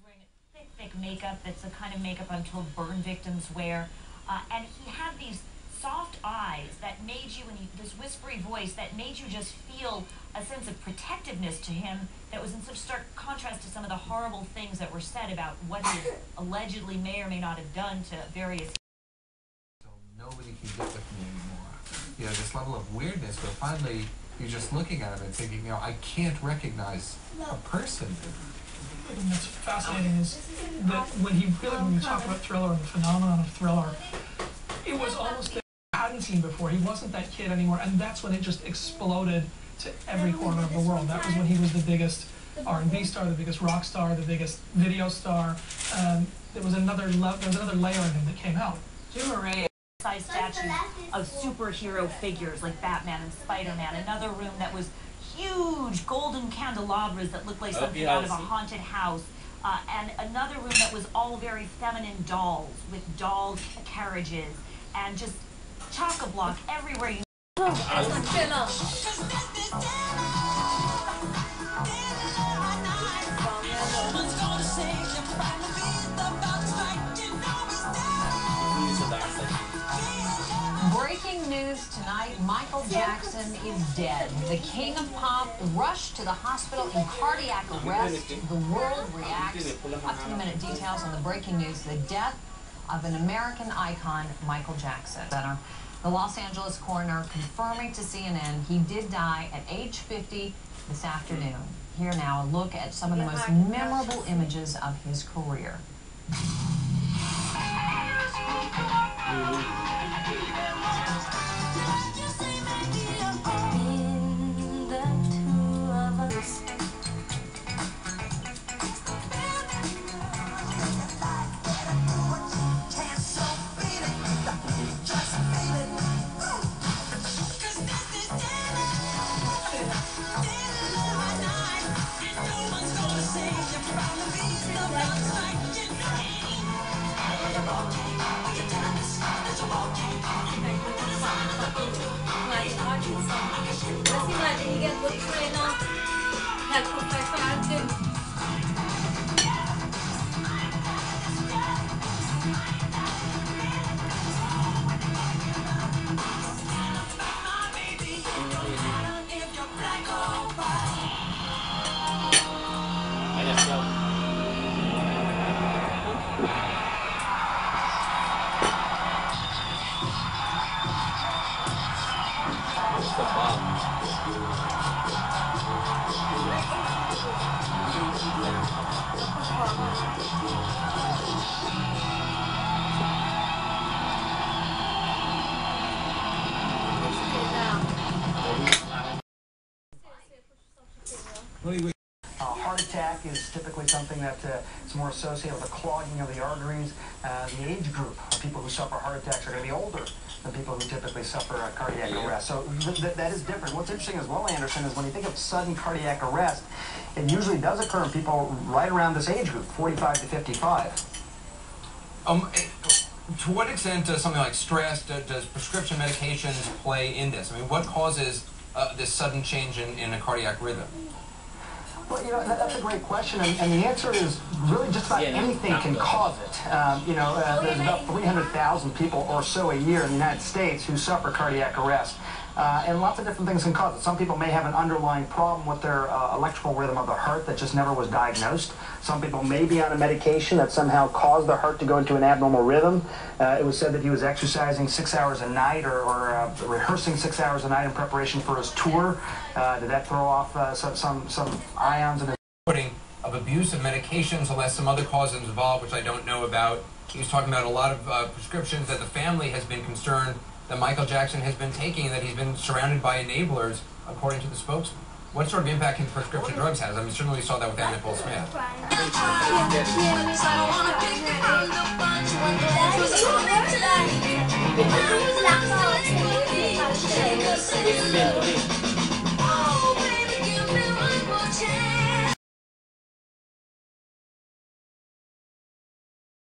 wearing thick makeup that's the kind of makeup I'm told burn victims wear. And he had these soft eyes that made you, and this whispery voice that made you just feel a sense of protectiveness to him that was in such stark contrast to some of the horrible things that were said about what he allegedly may or may not have done to various. So nobody can get with me anymore. You know, this level of weirdness, but finally you're just looking at him and thinking, you know, I can't recognize a person. What's fascinating is that when we talk about Thriller and the phenomenon of Thriller, it was almost that I hadn't seen before. He wasn't that kid anymore, and that's when it just exploded to every corner of the world. That was when he was the biggest R&B star, the biggest rock star, the biggest video star. There was another layer in him that came out. Size statues of superhero figures like Batman and Spider-Man. Another room that was huge golden candelabras that looked like something out of a haunted house. And another room that was all very feminine dolls with doll carriages and just chock-a-block everywhere you Breaking news tonight, Michael Jackson is dead. The king of pop rushed to the hospital in cardiac arrest. The world reacts. Up-to-the-minute details on the breaking news, the death of an American icon, Michael Jackson. The Los Angeles coroner confirming to CNN he did die at age 50 this afternoon. Here now, a look at some of the most memorable images of his career. Heart attack is typically something that is more associated with a clogging of the arteries. The age group of people who suffer heart attacks are going to be older than people who typically suffer a cardiac arrest. So that is different. What's interesting as well, Anderson, is when you think of sudden cardiac arrest, it usually does occur in people right around this age group, 45 to 55. To what extent does something like stress, does prescription medications play in this? I mean, what causes this sudden change in a cardiac rhythm? Well, you know, that's a great question, and the answer is really just about anything can cause it. There's about 300,000 people or so a year in the United States who suffer cardiac arrest. And lots of different things can cause it. Some people may have an underlying problem with their electrical rhythm of the heart that just never was diagnosed. Some people may be on a medication that somehow caused their heart to go into an abnormal rhythm. It was said that he was exercising 6 hours a night or rehearsing 6 hours a night in preparation for his tour. Did that throw off some ions in his... Of abuse of medications, unless some other causes involved, which I don't know about. He was talking about a lot of prescriptions that the family has been concerned that Michael Jackson has been taking, and that he's been surrounded by enablers, according to the spokesman. What sort of impact can prescription drugs have? I mean, certainly we saw that with Nicole Smith.